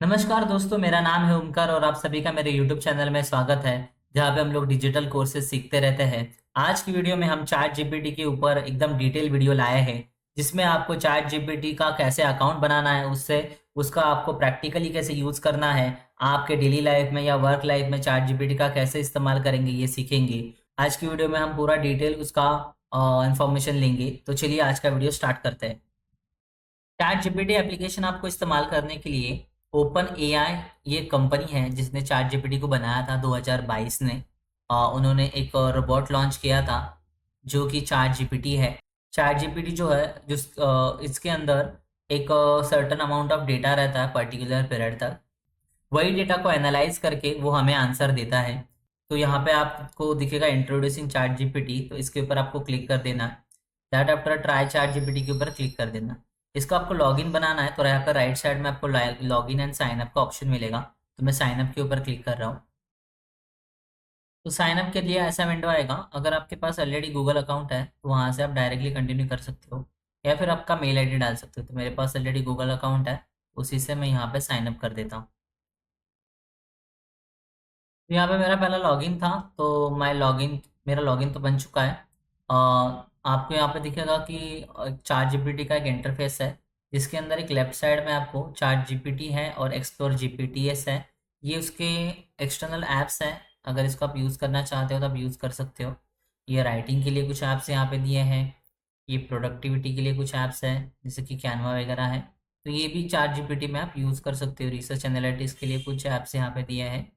नमस्कार दोस्तों, मेरा नाम है ओमकार और आप सभी का मेरे YouTube चैनल में स्वागत है। जहाँ पे हम लोग डिजिटल कोर्सेज सीखते रहते हैं। आज की वीडियो में हम चैट जीपीटी के ऊपर एकदम डिटेल वीडियो लाए हैं, जिसमें आपको चैट जीपीटी का कैसे अकाउंट बनाना है, उससे उसका आपको प्रैक्टिकली कैसे यूज करना है, आपके डेली लाइफ में या वर्क लाइफ में चैट जीपीटी का कैसे इस्तेमाल करेंगे, ये सीखेंगे। आज की वीडियो में हम पूरा डिटेल उसका इंफॉर्मेशन लेंगे। तो चलिए आज का वीडियो स्टार्ट करते हैं। चैट जीपीटी एप्लीकेशन आपको इस्तेमाल करने के लिए ओपन एआई ये कंपनी है जिसने चैट जीपीटी को बनाया था 2022 में। उन्होंने एक रोबोट लॉन्च किया था जो कि चैट जीपीटी है। चैट जीपीटी जो है इसके अंदर एक सर्टन अमाउंट ऑफ डेटा रहता है पर्टिकुलर पीरियड तक। वही डेटा को एनालाइज करके वो हमें आंसर देता है। तो यहाँ पे आपको दिखेगा इंट्रोड्यूसिंग चैट जीपीटी, तो इसके ऊपर आपको क्लिक कर देना है। That after try chat GPT के ऊपर क्लिक कर देना। इसका आपको लॉगिन बनाना है, तो यहाँ पर राइट साइड में आपको लॉगिन एंड साइन अप का ऑप्शन मिलेगा। तो मैं साइन अप के ऊपर क्लिक कर रहा हूँ। तो साइन अप के लिए ऐसा विंडो आएगा। अगर आपके पास ऑलरेडी गूगल अकाउंट है तो वहाँ से आप डायरेक्टली कंटिन्यू कर सकते हो, या फिर आपका मेल आईडी डाल सकते हो। तो मेरे पास ऑलरेडी गूगल अकाउंट है, उसी से मैं यहाँ पे साइन अप कर देता हूँ। तो यहाँ पे मेरा पहला लॉगिन था, तो मेरा लॉगिन तो बन चुका है। आपको यहाँ पे दिखेगा कि चार जीपीटी का एक इंटरफेस है, जिसके अंदर एक लेफ्ट साइड में आपको चार जीपीटी है और एक्सप्लोर जीपीटीएस है। ये उसके एक्सटर्नल ऐप्स हैं। अगर इसको आप यूज़ करना चाहते हो तो आप यूज़ कर सकते हो। ये राइटिंग के लिए कुछ ऐप्स यहाँ पे दिए हैं। ये प्रोडक्टिविटी के लिए कुछ ऐप्स हैं जैसे कि कैनवा वगैरह है। तो ये भी चार जीपीटी में आप यूज़ कर सकते हो। रिसर्च एनालिटिक्स के लिए कुछ ऐप्स यहाँ पे दिए हैं।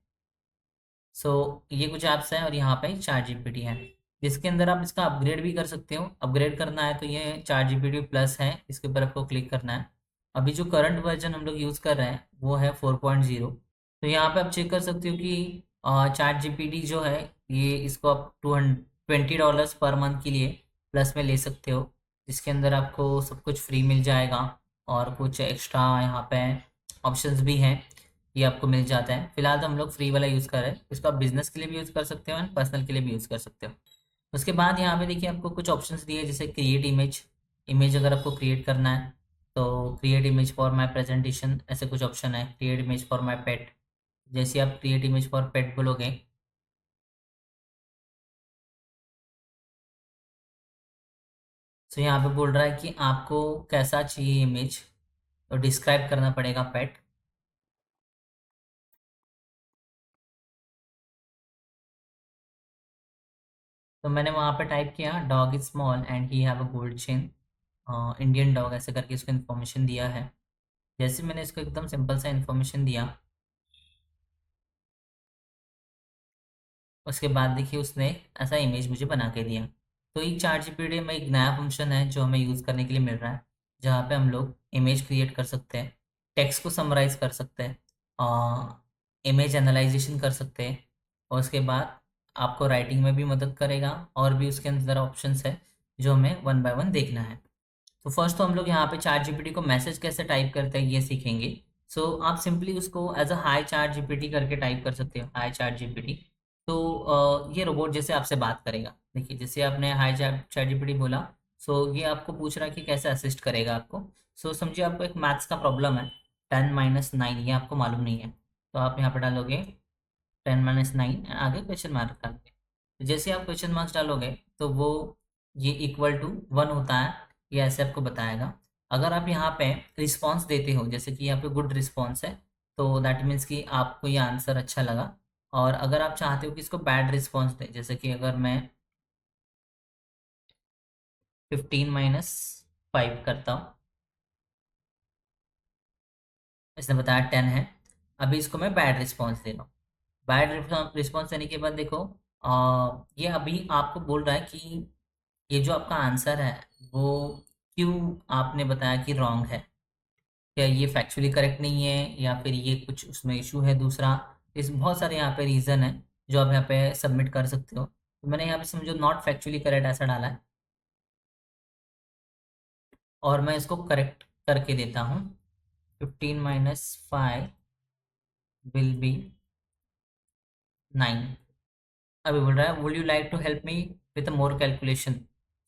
सो ये कुछ ऐप्स हैं और यहाँ पे चार जीपीटी है, जिसके अंदर आप इसका अपग्रेड भी कर सकते हो। अपग्रेड करना है तो ये चार जीपीटी प्लस है, इसके ऊपर आपको क्लिक करना है। अभी जो करंट वर्जन हम लोग यूज़ कर रहे हैं वो है 4.0। तो यहाँ पे आप चेक कर सकते हो कि चार जीपीटी जो है ये इसको आप $20 पर मंथ के लिए प्लस में ले सकते हो, जिसके अंदर आपको सब कुछ फ्री मिल जाएगा और कुछ एक्स्ट्रा यहाँ पे ऑप्शंस भी हैं, ये आपको मिल जाता है। फिलहाल तो हम लोग फ्री वाला यूज़ कर रहे हैं। इसको आप बिजनेस के लिए भी यूज़ कर सकते हो एंड पर्सनल के लिए भी यूज़ कर सकते हो। उसके बाद यहाँ पे देखिए आपको कुछ ऑप्शंस दिए जैसे क्रिएट इमेज। इमेज अगर आपको क्रिएट करना है तो create image for my presentation ऐसे कुछ ऑप्शन है। क्रिएट इमेज फॉर माई पेट, जैसे आप क्रिएट इमेज फॉर पेट बोलोगे तो यहाँ पे बोल रहा है कि आपको कैसा चाहिए इमेज, तो डिस्क्राइब करना पड़ेगा पेट। तो मैंने वहाँ पे टाइप किया dog is small and he have a gold chain, Indian dog ऐसे करके इसको इन्फॉर्मेशन दिया है। जैसे मैंने इसको एकदम सिंपल सा इन्फॉर्मेशन दिया, उसके बाद देखिए उसने ऐसा इमेज मुझे बना के दिया। तो एक चार्ट जीपीटी में एक नया फंक्शन है जो हमें यूज़ करने के लिए मिल रहा है, जहाँ पे हम लोग इमेज क्रिएट कर सकते हैं, टेक्स्ट को समराइज कर सकते हैं, इमेज एनालाइजेशन कर सकते हैं, और उसके बाद आपको राइटिंग में भी मदद करेगा। और भी उसके अंदर ऑप्शंस है जो हमें वन बाय वन देखना है। तो फर्स्ट तो हम लोग यहाँ पे चैट जीपीटी को मैसेज कैसे टाइप करते हैं ये सीखेंगे। सो आप सिंपली उसको as a hi chat GPT करके टाइप कर सकते हो, हाई चैट जीपीटी। तो ये रोबोट जैसे आपसे बात करेगा। देखिए जैसे आपने हाई चैट चैट जीपीटी बोला, सो ये आपको पूछ रहा है कि कैसे असिस्ट करेगा आपको। सो समझिए आपको एक मैथ्स का प्रॉब्लम है, 10 - 9 ये आपको मालूम नहीं है, तो आप यहाँ पे डालोगे 10 - 9 आगे क्वेश्चन मार्क डालोगे। तो जैसे आप क्वेश्चन मार्क्स डालोगे तो वो ये इक्वल टू 1 होता है, ये ऐसे आपको बताएगा। अगर आप यहाँ पे रिस्पॉन्स देते हो, जैसे कि यहाँ पे गुड रिस्पॉन्स है, तो दैट मीन्स कि आपको ये आंसर अच्छा लगा। और अगर आप चाहते हो कि इसको बैड रिस्पॉन्स दे, जैसे कि अगर मैं 15 - 5 करता हूँ, इसने बताया 10 है, अभी इसको मैं बैड रिस्पॉन्स दे रहा हूँ। बैड रिस्पॉन्स देने के बाद देखो ये अभी आपको बोल रहा है कि ये जो आपका आंसर है वो क्यों आपने बताया कि रॉन्ग है। क्या ये फैक्चुअली करेक्ट नहीं है, या फिर ये कुछ उसमें इशू है दूसरा। इस बहुत सारे यहाँ पे रीज़न है जो आप यहाँ पे सबमिट कर सकते हो। तो मैंने यहाँ पे समझो नॉट फैक्चुअली करेक्ट ऐसा डाला है, और मैं इसको करेक्ट करके देता हूँ। 15 - 5 विल बी 9। अभी बोल रहा है would you like to help me with more calculation.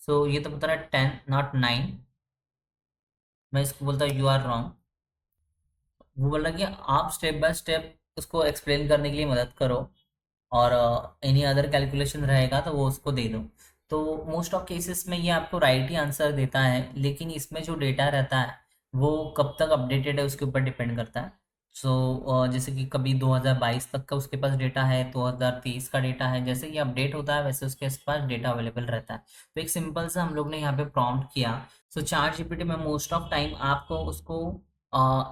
So ये तो बता रहा है 10 not 9। मैं इसको बोलता हूँ यू आर रॉन्ग। वो बोला कि आप स्टेप बाय स्टेप उसको एक्सप्लेन करने के लिए मदद करो, और एनी अदर कैलकुलेशन रहेगा तो वो उसको दे दो। तो मोस्ट ऑफ केसेस में ये आपको राइट ही आंसर देता है, लेकिन इसमें जो डेटा रहता है वो कब तक अपडेटेड है उसके ऊपर डिपेंड करता है। सो जैसे कि कभी 2022 तक का उसके पास डेटा है, 2023 का डेटा है, जैसे कि अपडेट होता है वैसे उसके पास डेटा अवेलेबल रहता है। तो एक सिंपल सा हम लोग ने यहाँ पे प्रॉम्प्ट किया। सो चार्ट जीपीटी में मोस्ट ऑफ टाइम आपको उसको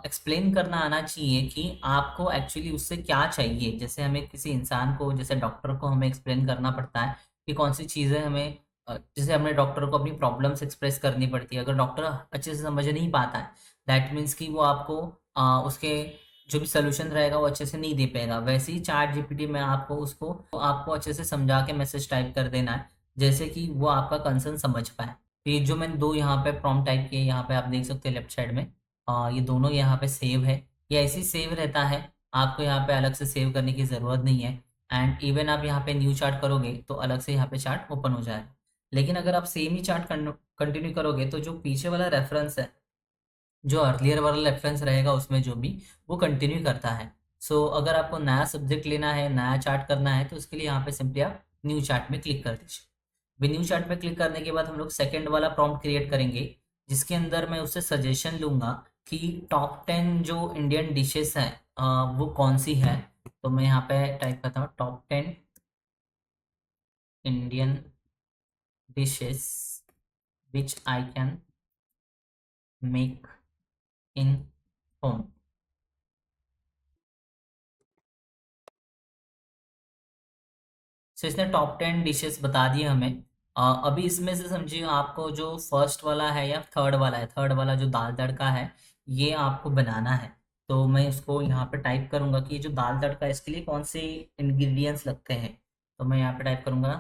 एक्सप्लेन करना आना चाहिए कि आपको एक्चुअली उससे क्या चाहिए। जैसे हमें किसी इंसान को, जैसे डॉक्टर को हमें एक्सप्लेन करना पड़ता है कि कौन सी चीज़ें हमें जैसे हमें डॉक्टर को अपनी प्रॉब्लम्स एक्सप्रेस करनी पड़ती है। अगर डॉक्टर अच्छे से समझ नहीं पाता है, दैट मीन्स कि वो आपको उसके जो भी सोल्यूशन रहेगा वो अच्छे से नहीं दे पाएगा। वैसे ही चार्ट जीपीटी में आपको अच्छे से समझा के मैसेज टाइप कर देना है, जैसे कि वो आपका कंसर्न समझ पाए। तो ये जो मैंने दो यहाँ पे प्रॉम्प्ट टाइप किए, यहाँ पे आप देख सकते हैं लेफ्ट साइड में, ये दोनों यहाँ पे सेव है। ये ऐसे ही सेव रहता है, आपको यहाँ पे अलग से सेव करने की ज़रूरत नहीं है। एंड इवन आप यहाँ पे न्यू चार्ट करोगे तो अलग से यहाँ पे चार्ट ओपन हो जाएगा। लेकिन अगर आप सेम ही चार्ट कंटिन्यू करोगे तो जो पीछे वाला रेफरेंस है, जो अर्लियर वाला रेफरेंस रहेगा उसमें जो भी, वो कंटिन्यू करता है। सो अगर आपको नया सब्जेक्ट लेना है, नया चार्ट करना है, तो उसके लिए यहाँ पे सिंपली आप न्यू चार्ट में क्लिक कर दीजिए। भी न्यू चार्ट पे क्लिक करने के बाद हम लोग सेकंड वाला प्रॉम्प्ट क्रिएट करेंगे, जिसके अंदर मैं उससे सजेशन लूंगा कि टॉप 10 जो इंडियन डिशेस हैं वो कौन सी है। तो मैं यहाँ पे टाइप करता हूँ top 10 Indian dishes which I can make in home. So इसने टॉप 10 डिशेस बता दिए हमें। अभी इसमें से समझिए आपको जो फर्स्ट वाला है या थर्ड वाला है, थर्ड वाला जो दाल तड़का है, ये आपको बनाना है। तो मैं इसको यहाँ पे टाइप करूंगा कि ये जो दाल तड़का है इसके लिए कौन से इंग्रेडिएंट्स लगते हैं। तो मैं यहाँ पे टाइप करूंगा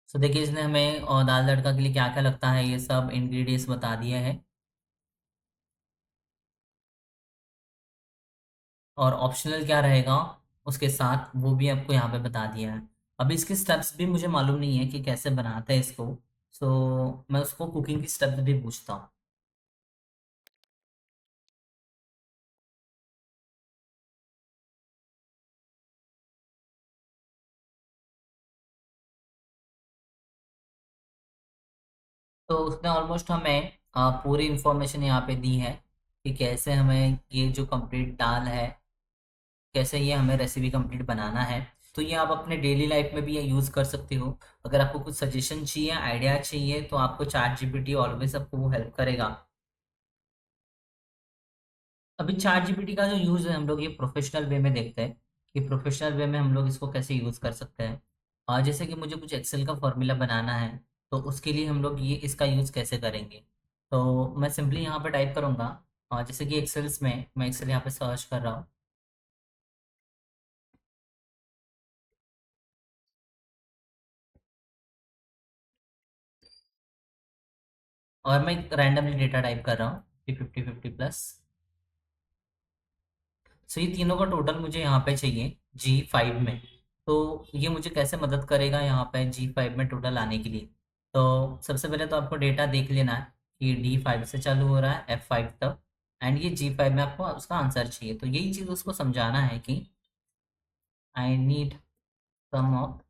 सो देखिए इसने हमें दाल तड़का के लिए क्या क्या लगता है ये सब इंग्रेडिएंट्स बता दिए हैं, और ऑप्शनल क्या रहेगा उसके साथ वो भी आपको यहाँ पे बता दिया है। अभी इसके स्टेप्स भी मुझे मालूम नहीं है कि कैसे बनाते हैं इसको। सो मैं उसको कुकिंग की स्टेप्स भी पूछता हूँ। तो उसने ऑलमोस्ट हमें पूरी इंफॉर्मेशन यहाँ पे दी है कि कैसे हमें ये जो कंप्लीट दाल है, कैसे ये हमें रेसिपी कंप्लीट बनाना है। तो ये आप अपने डेली लाइफ में भी ये यूज़ कर सकते हो। अगर आपको कुछ सजेशन चाहिए, आइडिया चाहिए, तो आपको चैट जीपीटी ऑलवेज आपको वो हेल्प करेगा। अभी चैट जीपीटी का जो यूज़ है हम लोग ये प्रोफेशनल वे में देखते हैं कि प्रोफेशनल वे में हम लोग इसको कैसे यूज़ कर सकते हैं। जैसे कि मुझे कुछ एक्सेल का फॉर्मूला बनाना है, तो उसके लिए हम लोग ये इसका यूज़ कैसे करेंगे। तो मैं सिंपली यहाँ पे टाइप करूँगा, जैसे कि एक्सेल्स में मैं एक्सेल यहाँ पे सर्च कर रहा हूँ, और मैं रैंडमली डेटा टाइप कर रहा हूँ 50 50 50 प्लस। सो ये तीनों का टोटल मुझे यहाँ पे चाहिए G5 में। तो ये मुझे कैसे मदद करेगा यहाँ पे G5 में टोटल आने के लिए। तो सबसे पहले तो आपको डेटा देख लेना है कि D5 से चालू हो रहा है F5 तक, एंड ये G5 में आपको उसका आंसर चाहिए। तो यही चीज़ उसको समझाना है कि I need sum of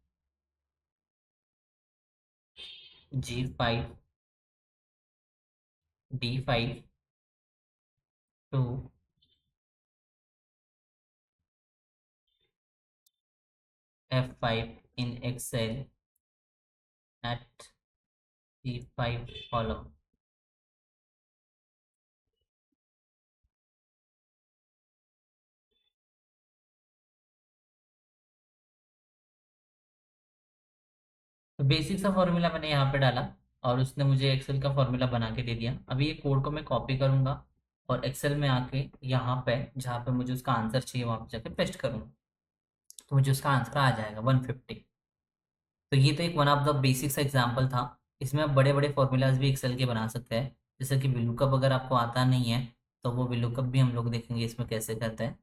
G5 D5 to F5 in Excel at G5 column। तो बेसिक सा फॉर्मूला मैंने यहाँ पे डाला, और उसने मुझे एक्सेल का फॉर्मूला बना के दे दिया। अभी ये कोड को मैं कॉपी करूँगा और एक्सेल में आके यहाँ पे जहाँ पे मुझे उसका आंसर चाहिए वहाँ पे जाके पेस्ट करूँगा, तो मुझे उसका आंसर आ जाएगा 150। तो ये तो एक one of the basics example था। इसमें आप बड़े बड़े फॉर्मूलाज भी एक्सेल के बना सकते हैं। जैसे कि विलुकअप अगर आपको आता नहीं है, तो वो विलुकअप भी हम लोग देखेंगे इसमें कैसे करते हैं।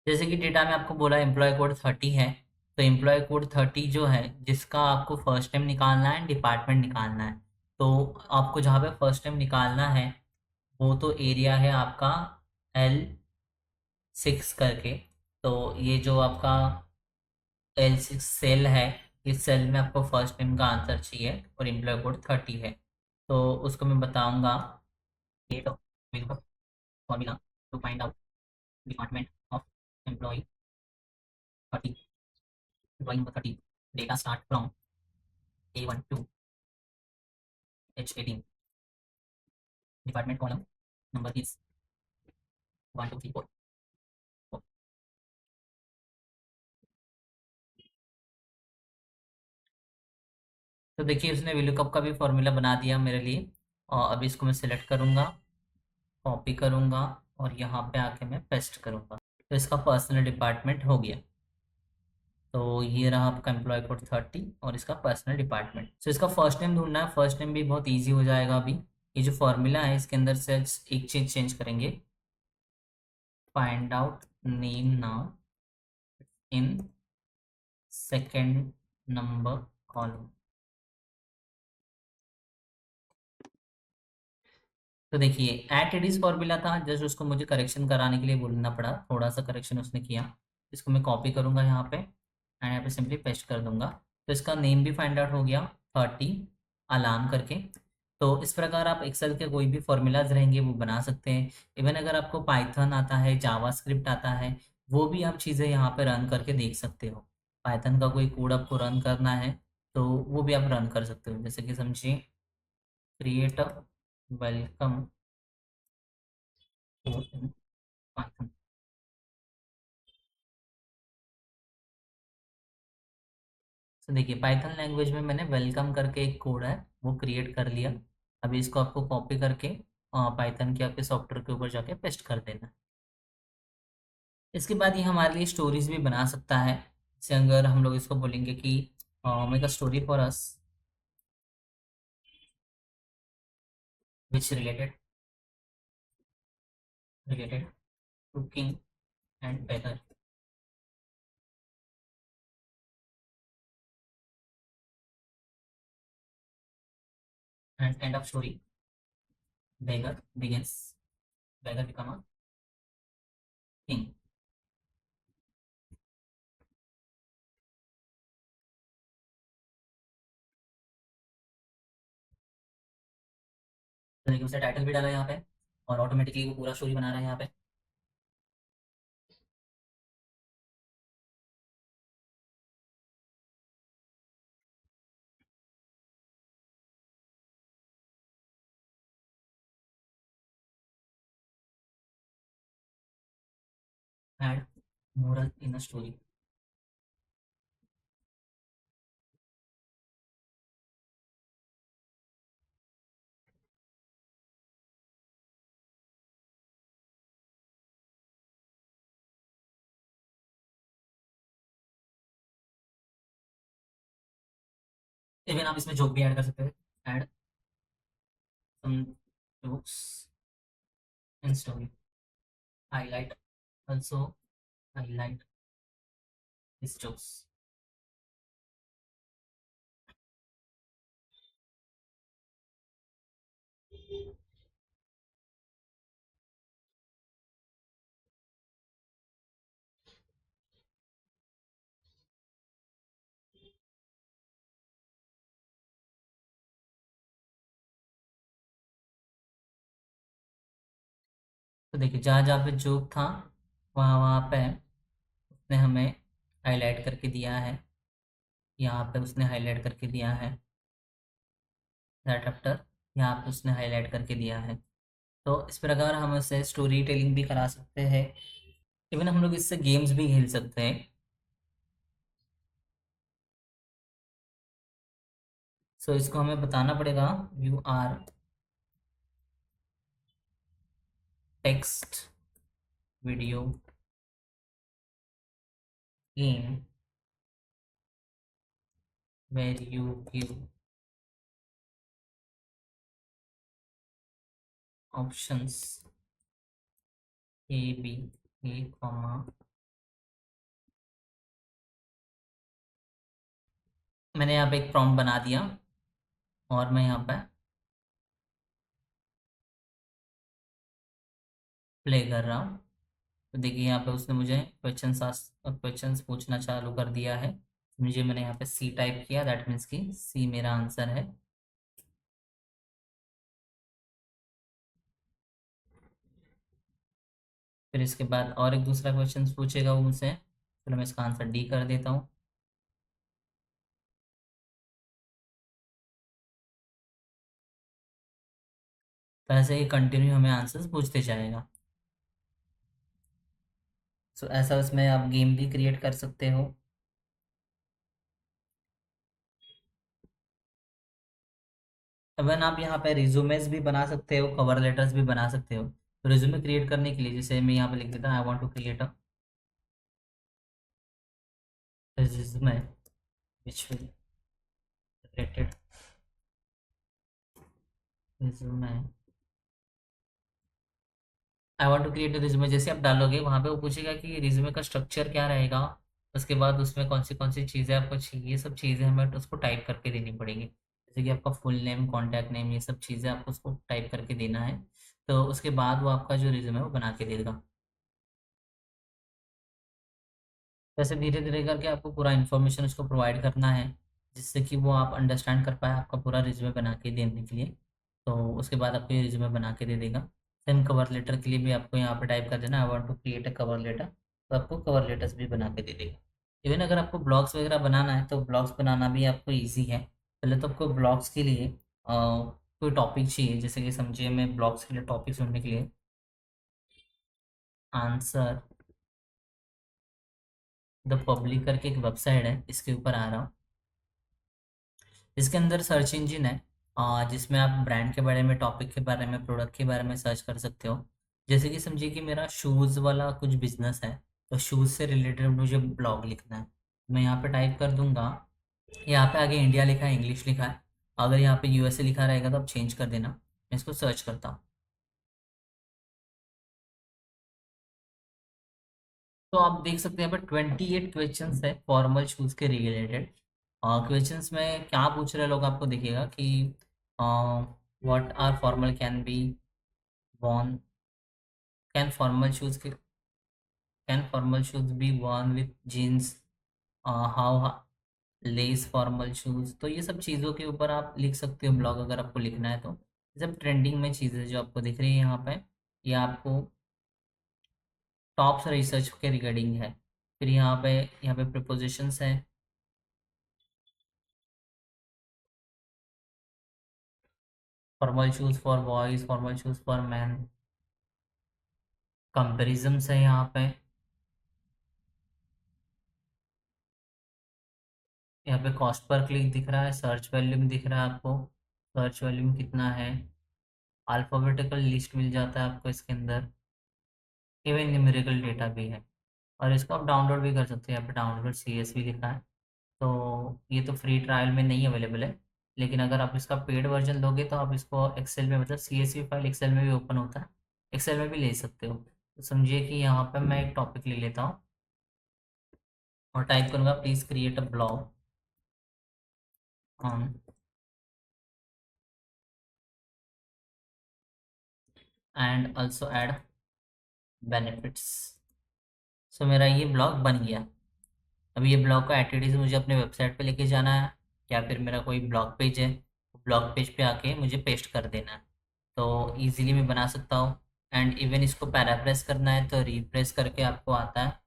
जैसे कि डेटा में आपको बोला एम्प्लॉय कोड 30 है, तो एम्प्लॉय कोड 30 जो है जिसका आपको फर्स्ट नेम निकालना है, डिपार्टमेंट निकालना है। तो आपको जहाँ पे फर्स्ट नेम निकालना है वो तो एरिया है आपका L6 करके। तो ये जो आपका L6 सेल है, इस सेल में आपको फर्स्ट नेम का आंसर चाहिए और एम्प्लॉय कोड 30 है। तो उसको मैं बताऊंगा, date of formula to find out department of employee 30, employee number 30, data start from A1 to H18, department column number is 1 2 3 4। तो देखिए उसने VLOOKUP का भी फॉर्मूला बना दिया मेरे लिए, और अभी इसको मैं सिलेक्ट करूंगा, कॉपी करूंगा और यहाँ पे आके मैं पेस्ट करूंगा। तो इसका पर्सनल डिपार्टमेंट हो गया। तो ये रहा आपका एम्प्लॉय कोड 30 और इसका पर्सनल डिपार्टमेंट। सो इसका फर्स्ट नेम ढूंढना है, फर्स्ट नेम भी बहुत ईजी हो जाएगा। अभी ये जो फॉर्मूला है इसके अंदर से एक चीज चेंज करेंगे, find out name now in second number column. तो देखिए एट एडिस फॉर्मूला था, जस्ट उसको मुझे करेक्शन कराने के लिए बोलना पड़ा, थोड़ा सा करेक्शन उसने किया। इसको मैं कॉपी करूंगा यहाँ पे एंड यहाँ पे सिंपली पेस्ट कर दूंगा। तो इसका नेम भी फाइंड आउट हो गया 30 अलार्म करके। तो इस प्रकार आप एक्सेल के कोई भी फॉर्मूलाज रहेंगे वो बना सकते हैं। इवन अगर आपको पाइथन आता है, जावास्क्रिप्ट आता है, वो भी आप चीज़ें यहाँ पे रन करके देख सकते हो। पाइथन का कोई कोड आपको रन करना है तो वो भी आप रन कर सकते हो। जैसे कि समझिए, create welcome code in Python. तो देखिए पाइथन लैंग्वेज में मैंने वेलकम करके एक कोड है वो क्रिएट कर लिया। अभी इसको आपको कॉपी करके पाइथन के आपके सॉफ्टवेयर के ऊपर जाके पेस्ट कर देना है। इसके बाद ये हमारे लिए स्टोरीज भी बना सकता है। जैसे अगर हम लोग इसको बोलेंगे कि make a story for us which related cooking and beggar, and end of story beggar begins, beggar become a king. तो देखिए उसने टाइटल भी डाला यहाँ पे और ऑटोमेटिकली वो पूरा स्टोरी बना रहा है यहाँ पे। Add moral in a story. Even आप इसमें जोक भी ऐड कर सकते हैं, add some jokes in story, highlight also highlight his jokes। तो देखिए जहाँ जहाँ पे जोक था वहाँ वहाँ पे उसने हमें हाईलाइट करके दिया है। यहाँ पे उसने हाईलाइट करके दिया है दैट आफ्टर, यहाँ पे उसने हाईलाइट करके दिया है। तो इस प्रकार हम इससे स्टोरी टेलिंग भी करा सकते हैं। इवन हम लोग इससे गेम्स भी खेल सकते हैं। सो इसको हमें बताना पड़ेगा you are text video game where you give options A B, A comma मैंने यहाँ पे एक प्रॉम्प्ट बना दिया और मैं यहाँ पे प्ले कर रहा हूँ। तो देखिए यहाँ पे उसने मुझे क्वेश्चंस पूछना चालू कर दिया है। मैंने यहाँ पे सी टाइप किया, दैट मीन्स कि सी मेरा आंसर है। फिर इसके बाद और एक दूसरा क्वेश्चन पूछेगा वो मुझसे, फिर मैं इसका आंसर डी कर देता हूँ। तो ऐसे ही कंटिन्यू हमें आंसर्स पूछते जाएगा। सो ऐसा उसमें आप गेम भी क्रिएट कर सकते हो। इवन आप यहाँ पे रिज्यूमेस भी बना सकते हो, कवर लेटर्स भी बना सकते हो। तो रिज्यूमे क्रिएट करने के लिए जैसे मैं यहाँ पे लिख देता हूँ, I want to create a resume which will related resume, I want to create a resume. जैसे आप डालोगे वहाँ पे वो पूछेगा कि रिज्यूमे का स्ट्रक्चर क्या रहेगा, उसके बाद उसमें कौन सी चीज़ें आपको चाहिए, ये सब चीज़ें हमें उसको टाइप करके देनी पड़ेगी। जैसे कि आपका फुल नेम, कॉन्टैक्ट नेम, ये सब चीज़ें आपको उसको टाइप करके देना है। तो उसके बाद वो आपका जो रिज्यूमे है वो बना के देगा। वैसे धीरे धीरे करके आपको पूरा इन्फॉर्मेशन उसको प्रोवाइड करना है, जिससे कि वो आप अंडरस्टैंड कर पाए आपका पूरा रिज्यूमे बना के देने के लिए। तो उसके बाद आपको ये रिज्यूमे बना के दे देगा। सेम कवर लेटर के लिए भी आपको यहाँ पे टाइप कर देना, I want to create a cover letter, तो आपको कवर लेटर्स भी बना के दे देगा। इवन अगर आपको ब्लॉग्स वगैरह बनाना है तो ब्लॉग्स बनाना भी आपको ईजी है। पहले तो आपको ब्लॉग्स के लिए कोई टॉपिक चाहिए। जैसे कि समझिए मैं ब्लॉग्स के लिए टॉपिक ढूंढने के लिए आंसर द पब्लिक करके एक वेबसाइट है, इसके ऊपर आ रहा हूँ। इसके अंदर सर्च इंजन है, जिसमें आप ब्रांड के बारे में, टॉपिक के बारे में, प्रोडक्ट के बारे में सर्च कर सकते हो। जैसे कि समझिए कि मेरा शूज़ वाला कुछ बिजनेस है, तो शूज़ से रिलेटेड मुझे ब्लॉग लिखना है। मैं यहाँ पे टाइप कर दूंगा, यहाँ पे आगे इंडिया लिखा है, इंग्लिश लिखा है। अगर यहाँ पे यूएसए लिखा रहेगा तो आप चेंज कर देना। मैं इसको सर्च करता हूँ। तो आप देख सकते हैं यहाँ पे 28 क्वेश्चन है फॉर्मल शूज के रिलेटेड। क्वेश्चंस में क्या पूछ रहे हैं लोग, आपको दिखेगा कि what are formal can be worn, can formal shoes can formal shoes be worn with jeans, how less formal shoes. तो ये सब चीज़ों के ऊपर आप लिख सकते हो ब्लॉग, अगर आपको लिखना है तो। ये सब ट्रेंडिंग में चीज़ें जो आपको दिख रही है यहाँ पे, ये आपको टॉप्स रिसर्च के रिगार्डिंग है। फिर यहाँ पे प्रिपोजिशंस हैं। Formal shoes for boys, formal shoes for man, comparisons है यहाँ पे। यहाँ पे कॉस्ट पर क्लिक दिख रहा है, सर्च वॉल्यूम दिख रहा है आपको, सर्च वॉल्यूम कितना है, अल्फ़ाबेटिकल लिस्ट मिल जाता है आपको इसके अंदर। इवन न्यूमेरिकल डेटा भी है, और इसको आप डाउनलोड भी कर सकते हैं। यहाँ पे डाउनलोड CSV लिखा है। तो ये तो फ्री ट्रायल में नहीं अवेलेबल है, लेकिन अगर आप इसका पेड वर्जन लोगे तो आप इसको एक्सेल में, मतलब CSV फाइल एक्सेल में भी ओपन होता है, एक्सेल में भी ले सकते हो। तो समझिए कि यहाँ पे मैं एक टॉपिक ले लेता हूँ और टाइप करूँगा, please create a blog on and also add benefits. So मेरा ये ब्लॉग बन गया। अब ये ब्लॉग का एक्टिविटीज़ मुझे अपने वेबसाइट पे लेके जाना है, या फिर मेरा कोई ब्लॉग पेज है, ब्लॉग पेज पे आके मुझे पेस्ट कर देना है। तो इजीली मैं बना सकता हूँ। एंड इवन इसको पैराफ्रेस करना है तो रिफ्रेश करके आपको आता है,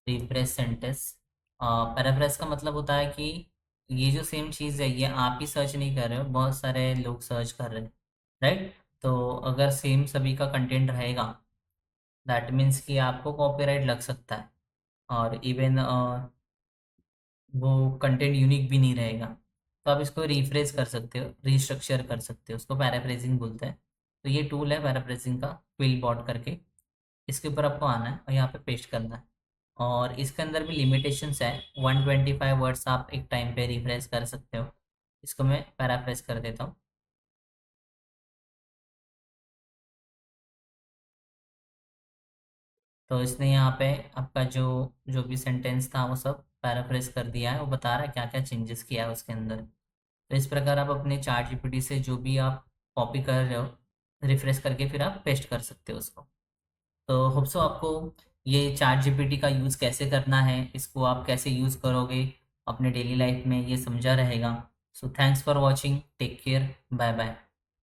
रिफ्रेश सेंटेंस। पैराफ्रेस का मतलब होता है कि ये जो सेम चीज़ है ये आप ही सर्च नहीं कर रहे हो, बहुत सारे लोग सर्च कर रहे हैं, राइट। तो अगर सेम सभी का कंटेंट रहेगा, दैट मीन्स कि आपको कॉपीराइट लग सकता है। और इवन वो कंटेंट यूनिक भी नहीं रहेगा। तो आप इसको रिफ्रेश कर सकते हो, रिस्ट्रक्चर कर सकते हो, उसको पैराफ्रेजिंग बोलते हैं। तो ये टूल है पैराफ्रेजिंग का, क्विल बॉट करके। इसके ऊपर आपको आना है और यहाँ पे पेस्ट करना है। और इसके अंदर भी लिमिटेशंस है, 125 वर्ड्स आप एक टाइम पे रिफ्रेश कर सकते हो। इसको मैं पैराफ्रेज कर देता हूँ। तो इसने यहाँ पे आपका जो जो भी सेंटेंस था वो सब पैराफ्रेज कर दिया है, वो बता रहा है क्या क्या चेंजेस किया है उसके अंदर। तो इस प्रकार आप अपने चैट जीपीटी से जो भी आप कॉपी कर रहे हो, रिफ्रेश करके फिर आप पेस्ट कर सकते हो उसको। तो होप सो आपको ये चैट जीपीटी का यूज़ कैसे करना है, इसको आप कैसे यूज़ करोगे अपने डेली लाइफ में, ये समझा रहेगा। So thanks for watching, take care, bye bye.